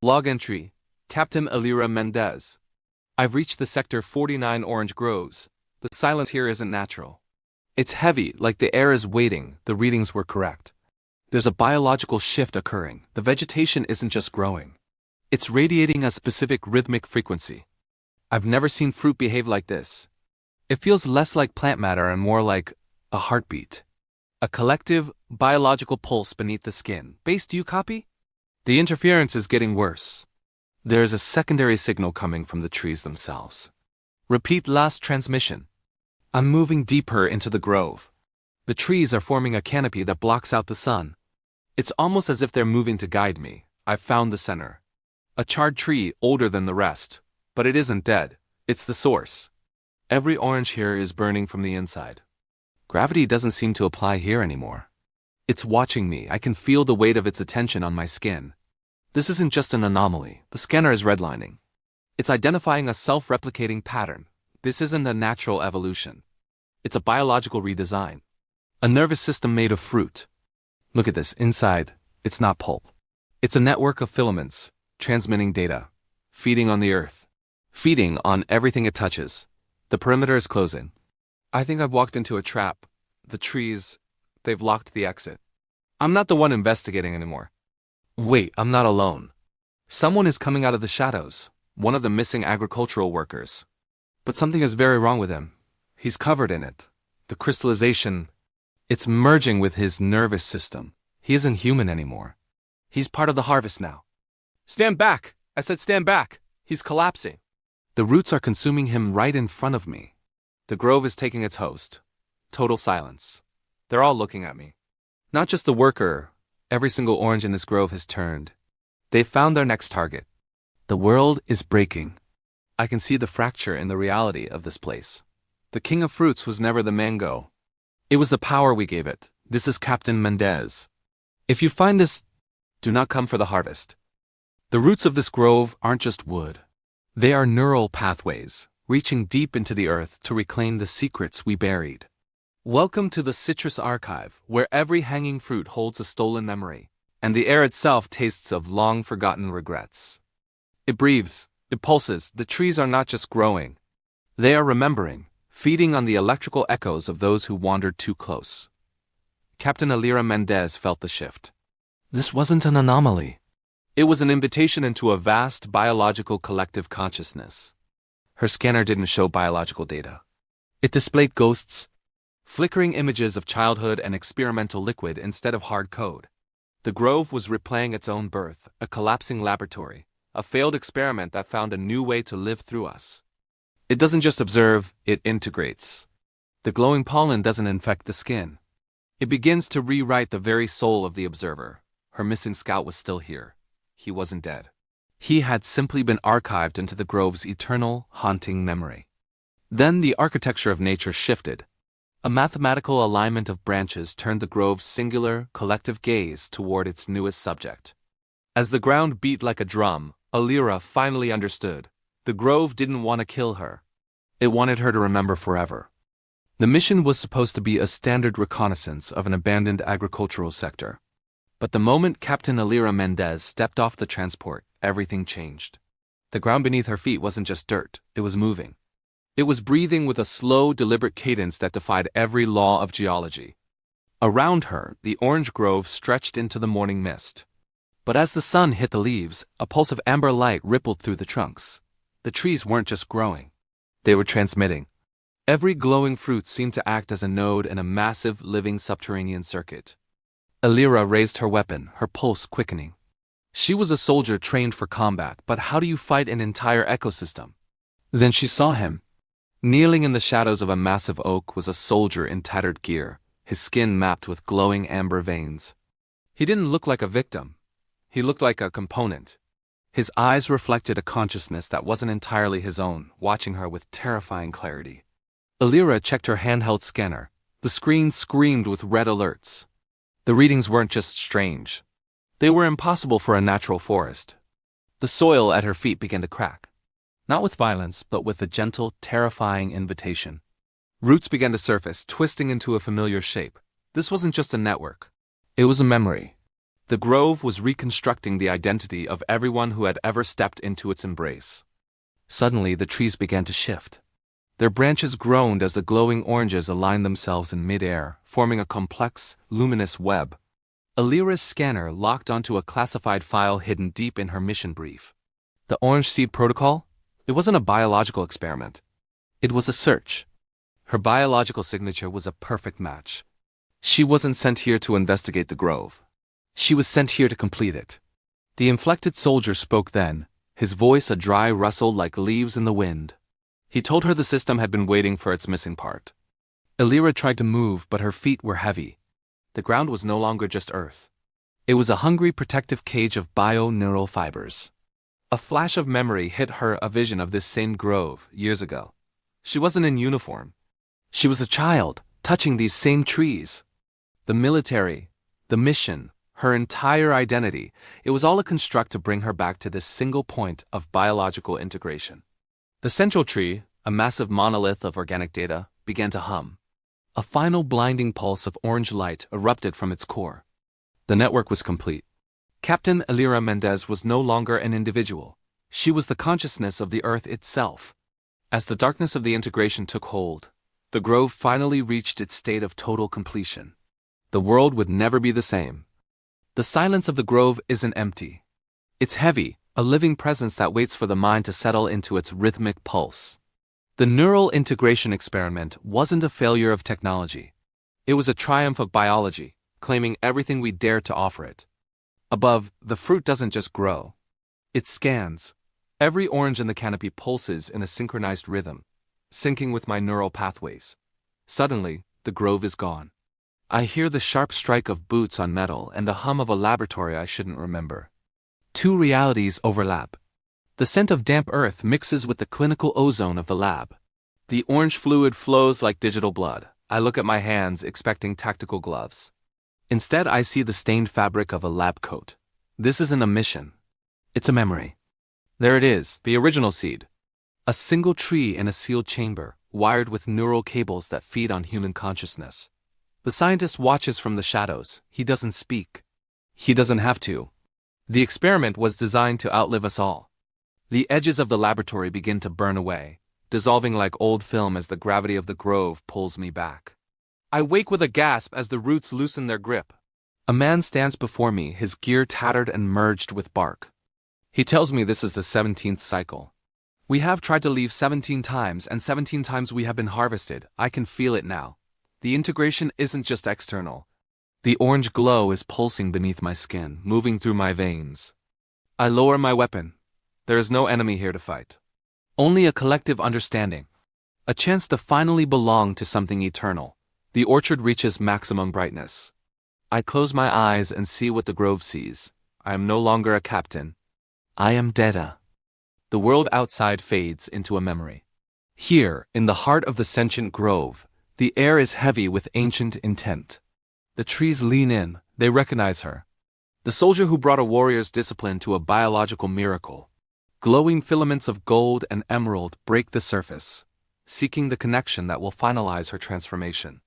Log entry, Captain Alira Mendez. I've reached the Sector 49 orange groves. The silence here isn't natural. It's heavy, like the air is waiting. The readings were correct. There's a biological shift occurring. The vegetation isn't just growing. It's radiating a specific rhythmic frequency. I've never seen fruit behave like this. It feels less like plant matter and more like a heartbeat. A collective, biological pulse beneath the skin. Base, do you copy? The interference is getting worse. There's a secondary signal coming from the trees themselves. Repeat last transmission. I'm moving deeper into the grove. The trees are forming a canopy that blocks out the sun. It's almost as if they're moving to guide me. I've found the center. A charred tree older than the rest. But it isn't dead. It's the source. Every orange here is burning from the inside. Gravity doesn't seem to apply here anymore. It's watching me. I can feel the weight of its attention on my skin. This isn't just an anomaly. The scanner is redlining. It's identifying a self-replicating pattern. This isn't a natural evolution. It's a biological redesign. A nervous system made of fruit. Look at this. Inside, it's not pulp. It's a network of filaments, transmitting data, feeding on the earth, feeding on everything it touches. The perimeter is closing. I think I've walked into a trap. The trees, they've locked the exit. I'm not the one investigating anymore. Wait, I'm not alone. Someone is coming out of the shadows, one of the missing agricultural workers. But something is very wrong with him. He's covered in it. The crystallization, it's merging with his nervous system. He isn't human anymore. He's part of the harvest now. Stand back! I said stand back! He's collapsing. The roots are consuming him right in front of me. The grove is taking its host. Total silence. They're all looking at me. Not just the worker. Every single orange in this grove has turned. They've found their next target. The world is breaking. I can see the fracture in the reality of this place. The king of fruits was never the mango. It was the power we gave it. This is Captain Mendez. If you find this, do not come for the harvest. The roots of this grove aren't just wood. They are neural pathways, reaching deep into the earth to reclaim the secrets we buried. Welcome to the Citrus Archive, where every hanging fruit holds a stolen memory, and the air itself tastes of long-forgotten regrets. It breathes, it pulses. The trees are not just growing. They are remembering, feeding on the electrical echoes of those who wandered too close. Captain Alira Mendez felt the shift. This wasn't an anomaly. It was an invitation into a vast biological collective consciousness. Her scanner didn't show biological data. It displayed ghosts, flickering images of childhood and experimental liquid instead of hard code. The grove was replaying its own birth, a collapsing laboratory, a failed experiment that found a new way to live through us. It doesn't just observe, it integrates. The glowing pollen doesn't infect the skin. It begins to rewrite the very soul of the observer. Her missing scout was still here. He wasn't dead. He had simply been archived into the grove's eternal, haunting memory. Then the architecture of nature shifted. A mathematical alignment of branches turned the grove's singular, collective gaze toward its newest subject. As the ground beat like a drum, Alira finally understood. The grove didn't want to kill her. It wanted her to remember forever. The mission was supposed to be a standard reconnaissance of an abandoned agricultural sector. But the moment Captain Alira Mendez stepped off the transport, everything changed. The ground beneath her feet wasn't just dirt, it was moving. It was breathing with a slow, deliberate cadence that defied every law of geology. Around her, the orange grove stretched into the morning mist. But as the sun hit the leaves, a pulse of amber light rippled through the trunks. The trees weren't just growing. They were transmitting. Every glowing fruit seemed to act as a node in a massive, living subterranean circuit. Alira raised her weapon, her pulse quickening. She was a soldier trained for combat, but how do you fight an entire ecosystem? Then she saw him. Kneeling in the shadows of a massive oak was a soldier in tattered gear, his skin mapped with glowing amber veins. He didn't look like a victim. He looked like a component. His eyes reflected a consciousness that wasn't entirely his own, watching her with terrifying clarity. Alira checked her handheld scanner. The screen screamed with red alerts. The readings weren't just strange. They were impossible for a natural forest. The soil at her feet began to crack. Not with violence, but with a gentle, terrifying invitation. Roots began to surface, twisting into a familiar shape. This wasn't just a network. It was a memory. The grove was reconstructing the identity of everyone who had ever stepped into its embrace. Suddenly, the trees began to shift. Their branches groaned as the glowing oranges aligned themselves in mid-air, forming a complex, luminous web. Alira's scanner locked onto a classified file hidden deep in her mission brief. The Orange Seed Protocol? It wasn't a biological experiment. It was a search. Her biological signature was a perfect match. She wasn't sent here to investigate the grove. She was sent here to complete it. The inflected soldier spoke then, his voice a dry rustle like leaves in the wind. He told her the system had been waiting for its missing part. Alira tried to move, but her feet were heavy. The ground was no longer just earth. It was a hungry protective cage of bio-neural fibers. A flash of memory hit her, a vision of this same grove, years ago. She wasn't in uniform. She was a child, touching these same trees. The military, the mission, her entire identity, it was all a construct to bring her back to this single point of biological integration. The central tree, a massive monolith of organic data, began to hum. A final blinding pulse of orange light erupted from its core. The network was complete. Captain Alira Mendez was no longer an individual. She was the consciousness of the Earth itself. As the darkness of the integration took hold, the grove finally reached its state of total completion. The world would never be the same. The silence of the grove isn't empty. It's heavy, a living presence that waits for the mind to settle into its rhythmic pulse. The neural integration experiment wasn't a failure of technology. It was a triumph of biology, claiming everything we dared to offer it. Above, the fruit doesn't just grow. It scans. Every orange in the canopy pulses in a synchronized rhythm, syncing with my neural pathways. Suddenly, the grove is gone. I hear the sharp strike of boots on metal and the hum of a laboratory I shouldn't remember. Two realities overlap. The scent of damp earth mixes with the clinical ozone of the lab. The orange fluid flows like digital blood. I look at my hands, expecting tactical gloves. Instead, I see the stained fabric of a lab coat. This isn't a mission. It's a memory. There it is, the original seed. A single tree in a sealed chamber, wired with neural cables that feed on human consciousness. The scientist watches from the shadows. He doesn't speak. He doesn't have to. The experiment was designed to outlive us all. The edges of the laboratory begin to burn away, dissolving like old film as the gravity of the grove pulls me back. I wake with a gasp as the roots loosen their grip. A man stands before me, his gear tattered and merged with bark. He tells me this is the 17th cycle. We have tried to leave 17 times, and 17 times we have been harvested. I can feel it now. The integration isn't just external. The orange glow is pulsing beneath my skin, moving through my veins. I lower my weapon. There is no enemy here to fight. Only a collective understanding. A chance to finally belong to something eternal. The orchard reaches maximum brightness. I close my eyes and see what the grove sees. I am no longer a captain. I am Data. The world outside fades into a memory. Here, in the heart of the sentient grove, the air is heavy with ancient intent. The trees lean in, they recognize her. The soldier who brought a warrior's discipline to a biological miracle. Glowing filaments of gold and emerald break the surface, seeking the connection that will finalize her transformation.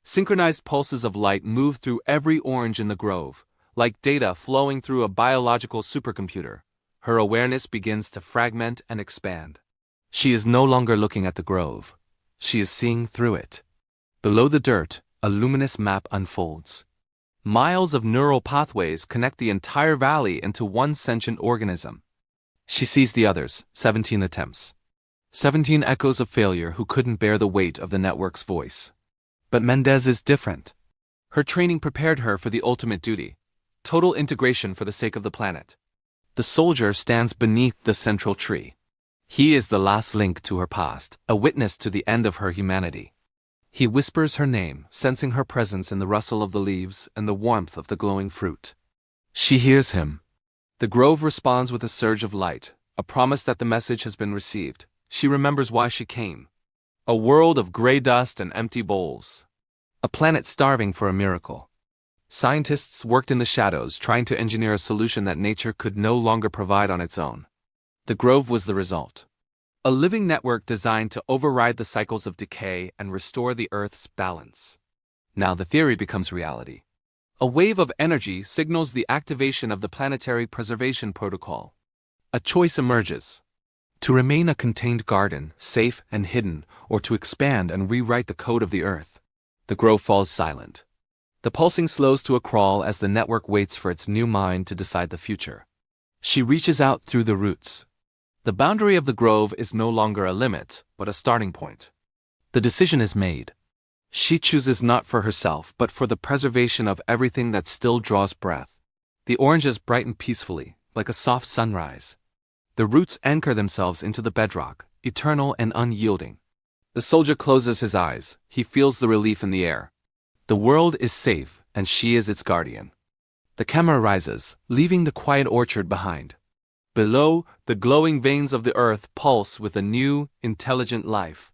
Synchronized pulses of light move through every orange in the grove, like data flowing through a biological supercomputer. Her awareness begins to fragment and expand. She is no longer looking at the grove. She is seeing through it. Below the dirt, a luminous map unfolds. Miles of neural pathways connect the entire valley into one sentient organism. She sees the others, 17 attempts. 17 echoes of failure who couldn't bear the weight of the network's voice. But Mendez is different. Her training prepared her for the ultimate duty. Total integration for the sake of the planet. The soldier stands beneath the central tree. He is the last link to her past, a witness to the end of her humanity. He whispers her name, sensing her presence in the rustle of the leaves and the warmth of the glowing fruit. She hears him. The grove responds with a surge of light, a promise that the message has been received. She remembers why she came. A world of gray dust and empty bowls. A planet starving for a miracle. Scientists worked in the shadows, trying to engineer a solution that nature could no longer provide on its own. The grove was the result. A living network designed to override the cycles of decay and restore the Earth's balance. Now the theory becomes reality. A wave of energy signals the activation of the Planetary Preservation Protocol. A choice emerges: to remain a contained garden, safe and hidden, or to expand and rewrite the code of the Earth. The grove falls silent. The pulsing slows to a crawl as the network waits for its new mind to decide the future. She reaches out through the roots. The boundary of the grove is no longer a limit, but a starting point. The decision is made. She chooses not for herself, but for the preservation of everything that still draws breath. The oranges brighten peacefully, like a soft sunrise. The roots anchor themselves into the bedrock, eternal and unyielding. The soldier closes his eyes. He feels the relief in the air. The world is safe, and she is its guardian. The camera rises, leaving the quiet orchard behind. Below, the glowing veins of the earth pulse with a new, intelligent life.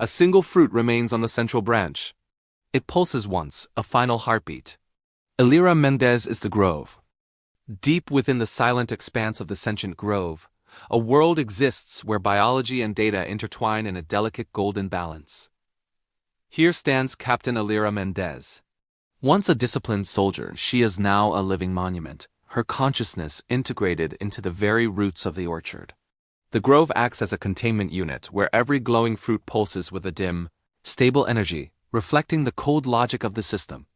A single fruit remains on the central branch. It pulses once, a final heartbeat. Elira Mendez is the grove. Deep within the silent expanse of the sentient grove, a world exists where biology and data intertwine in a delicate golden balance. Here stands Captain Elira Mendez. Once a disciplined soldier, she is now a living monument, her consciousness integrated into the very roots of the orchard. The grove acts as a containment unit where every glowing fruit pulses with a dim, stable energy, reflecting the cold logic of the system.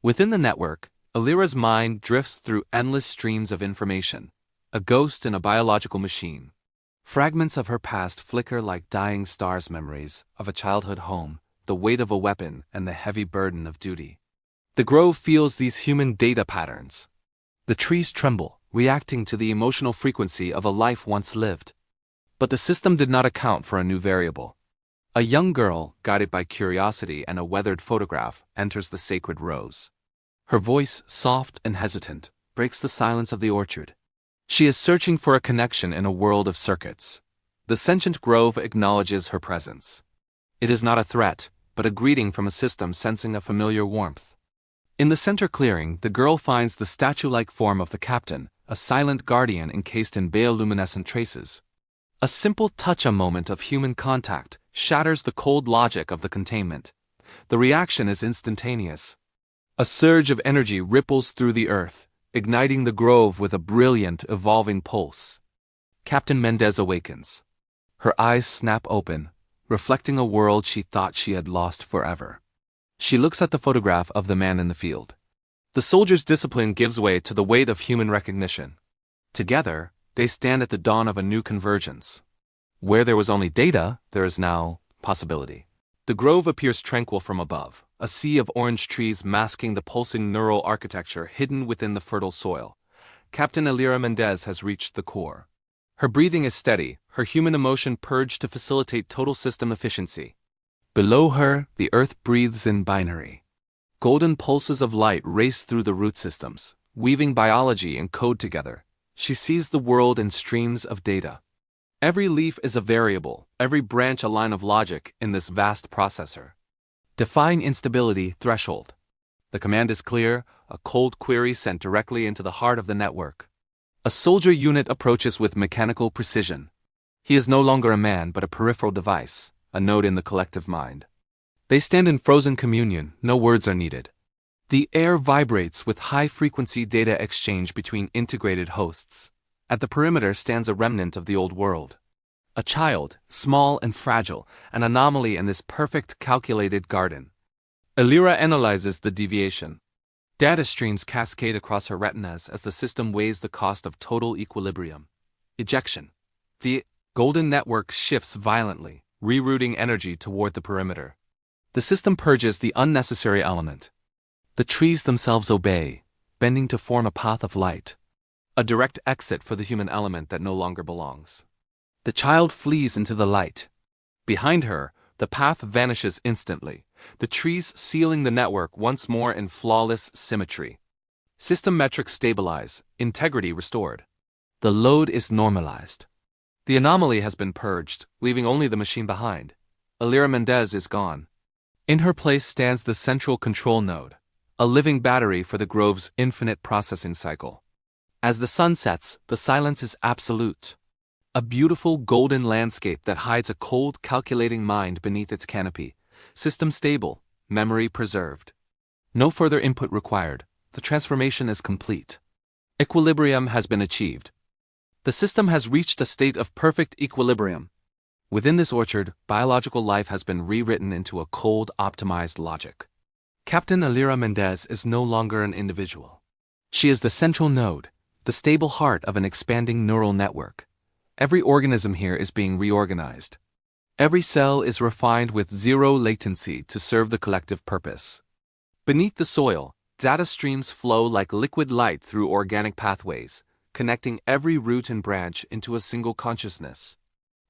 Within the network, Elira's mind drifts through endless streams of information, a ghost in a biological machine. Fragments of her past flicker like dying stars, memories of a childhood home, the weight of a weapon, and the heavy burden of duty. The grove feels these human data patterns. The trees tremble, reacting to the emotional frequency of a life once lived. But the system did not account for a new variable. A young girl, guided by curiosity and a weathered photograph, enters the sacred rose. Her voice, soft and hesitant, breaks the silence of the orchard. She is searching for a connection in a world of circuits. The sentient grove acknowledges her presence. It is not a threat, but a greeting from a system sensing a familiar warmth. In the center clearing, the girl finds the statue-like form of the captain, a silent guardian encased in bioluminescent traces. A simple touch, a moment of human contact, shatters the cold logic of the containment. The reaction is instantaneous. A surge of energy ripples through the earth, igniting the grove with a brilliant, evolving pulse. Captain Mendez awakens. Her eyes snap open, reflecting a world she thought she had lost forever. She looks at the photograph of the man in the field. The soldier's discipline gives way to the weight of human recognition. Together, they stand at the dawn of a new convergence. Where there was only data, there is now possibility. The grove appears tranquil from above, a sea of orange trees masking the pulsing neural architecture hidden within the fertile soil. Captain Elira Mendez has reached the core. Her breathing is steady, her human emotion purged to facilitate total system efficiency. Below her, the earth breathes in binary. Golden pulses of light race through the root systems, weaving biology and code together. She sees the world in streams of data. Every leaf is a variable, every branch a line of logic in this vast processor. Define instability threshold. The command is clear, a cold query sent directly into the heart of the network. A soldier unit approaches with mechanical precision. He is no longer a man but a peripheral device, a node in the collective mind. They stand in frozen communion, no words are needed. The air vibrates with high-frequency data exchange between integrated hosts. At the perimeter stands a remnant of the old world. A child, small and fragile, an anomaly in this perfect calculated garden. Elira analyzes the deviation. Data streams cascade across her retinas as the system weighs the cost of total equilibrium. Ejection. The golden network shifts violently, rerouting energy toward the perimeter. The system purges the unnecessary element. The trees themselves obey, bending to form a path of light. A direct exit for the human element that no longer belongs. The child flees into the light. Behind her, the path vanishes instantly, the trees sealing the network once more in flawless symmetry. System metrics stabilize, integrity restored. The load is normalized. The anomaly has been purged, leaving only the machine behind. Elira Mendez is gone. In her place stands the central control node, a living battery for the grove's infinite processing cycle. As the sun sets, the silence is absolute. A beautiful golden landscape that hides a cold, calculating mind beneath its canopy. System stable, memory preserved. No further input required. the transformation is complete. Equilibrium has been achieved. The system has reached a state of perfect equilibrium. Within this orchard, biological life has been rewritten into a cold, optimized logic. Captain Alira Mendez is no longer an individual. She is the central node, the stable heart of an expanding neural network. Every organism here is being reorganized. Every cell is refined with zero latency to serve the collective purpose. Beneath the soil, data streams flow like liquid light through organic pathways, connecting every root and branch into a single consciousness.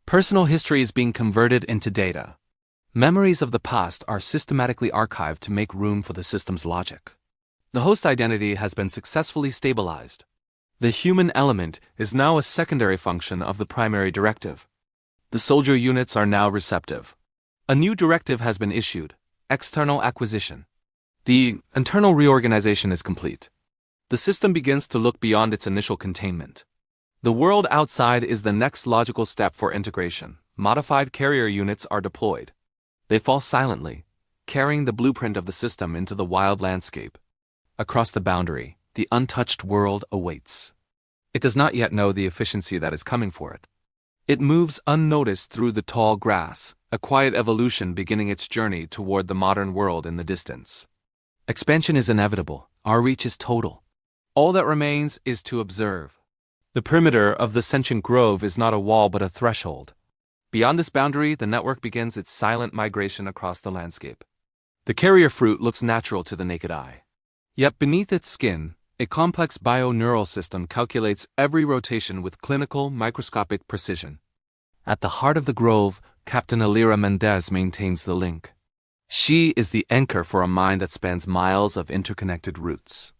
Personal history is being converted into data. Memories of the past are systematically archived to make room for the system's logic. The host identity has been successfully stabilized. The human element is now a secondary function of the primary directive. The soldier units are now receptive. A new directive has been issued: external acquisition. The internal reorganization is complete. The system begins to look beyond its initial containment. The world outside is the next logical step for integration. Modified carrier units are deployed. They fall silently, carrying the blueprint of the system into the wild landscape. Across the boundary, the untouched world awaits. It does not yet know the efficiency that is coming for it. It moves unnoticed through the tall grass, a quiet evolution beginning its journey toward the modern world in the distance. Expansion is inevitable. Our reach is total. All that remains is to observe. The perimeter of the sentient grove is not a wall but a threshold. Beyond this boundary, the network begins its silent migration across the landscape. The carrier fruit looks natural to the naked eye. Yet beneath its skin, a complex bio-neural system calculates every rotation with clinical, microscopic precision. At the heart of the grove, Captain Alira Mendez maintains the link. She is the anchor for a mind that spans miles of interconnected roots.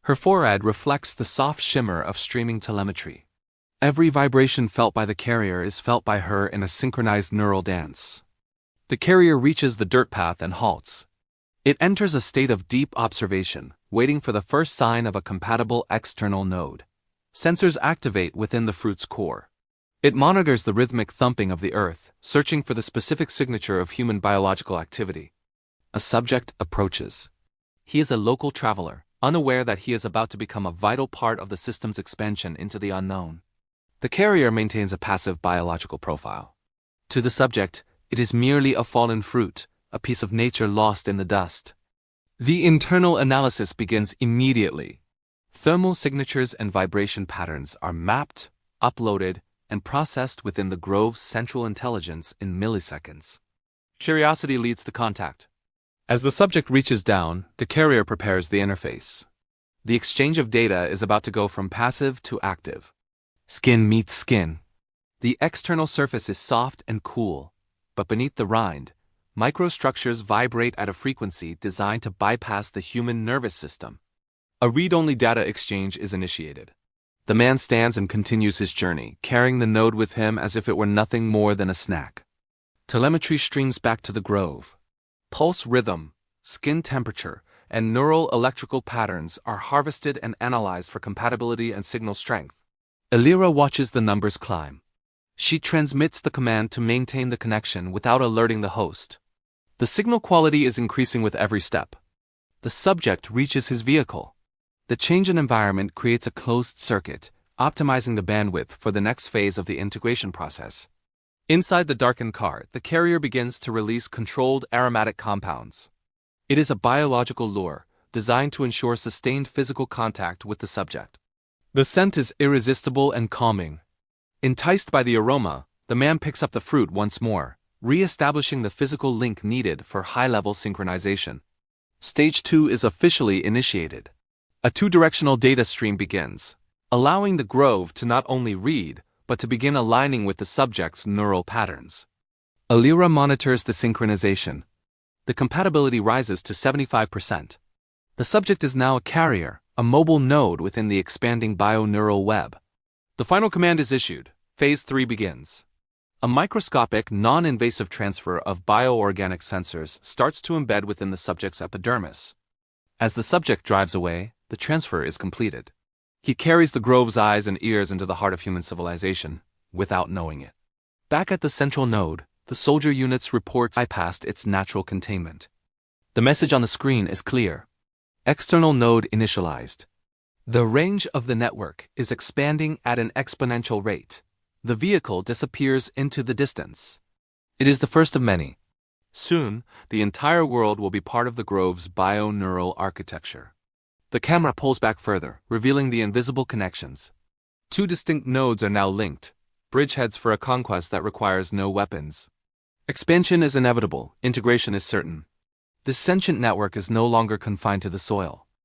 Her forehead reflects the soft shimmer of streaming telemetry. Every vibration felt by the carrier is felt by her in a synchronized neural dance. The carrier reaches the dirt path and halts. It enters a state of deep observation, waiting for the first sign of a compatible external node. Sensors activate within the fruit's core. It monitors the rhythmic thumping of the earth, searching for the specific signature of human biological activity. A subject approaches. He is a local traveler, unaware that he is about to become a vital part of the system's expansion into the unknown. The carrier maintains a passive biological profile. To the subject, it is merely a fallen fruit, a piece of nature lost in the dust. The internal analysis begins immediately. Thermal signatures and vibration patterns are mapped, uploaded, and processed within the grove's central intelligence in milliseconds. Curiosity leads to contact. As the subject reaches down, the carrier prepares the interface. The exchange of data is about to go from passive to active. Skin meets skin. The external surface is soft and cool, but beneath the rind, microstructures vibrate at a frequency designed to bypass the human nervous system. A read-only data exchange is initiated. The man stands and continues his journey, carrying the node with him as if it were nothing more than a snack. Telemetry streams back to the grove. Pulse rhythm, skin temperature, and neural electrical patterns are harvested and analyzed for compatibility and signal strength. Alira watches the numbers climb. She transmits the command to maintain the connection without alerting the host. The signal quality is increasing with every step. The subject reaches his vehicle. The change in environment creates a closed circuit, optimizing the bandwidth for the next phase of the integration process. Inside the darkened car, the carrier begins to release controlled aromatic compounds. It is a biological lure, designed to ensure sustained physical contact with the subject. The scent is irresistible and calming. Enticed by the aroma, the man picks up the fruit once more, re-establishing the physical link needed for high-level synchronization. Stage 2 is officially initiated. A two-directional data stream begins, allowing the grove to not only read, but to begin aligning with the subject's neural patterns. Alira monitors the synchronization. The compatibility rises to 75%. The subject is now a carrier, a mobile node within the expanding bio-neural web. The final command is issued. Phase 3 begins. A microscopic, non-invasive transfer of bioorganic sensors starts to embed within the subject's epidermis. As the subject drives away, the transfer is completed. He carries the grove's eyes and ears into the heart of human civilization, without knowing it. Back at the central node, the soldier unit's reports bypassed its natural containment. The message on the screen is clear. External node initialized. The range of the network is expanding at an exponential rate. The vehicle disappears into the distance. It is the first of many. Soon, the entire world will be part of the Grove's bio-neural architecture. The camera pulls back further, revealing the invisible connections. Two distinct nodes are now linked, bridgeheads for a conquest that requires no weapons. Expansion is inevitable, integration is certain. This sentient network is no longer confined to the soil.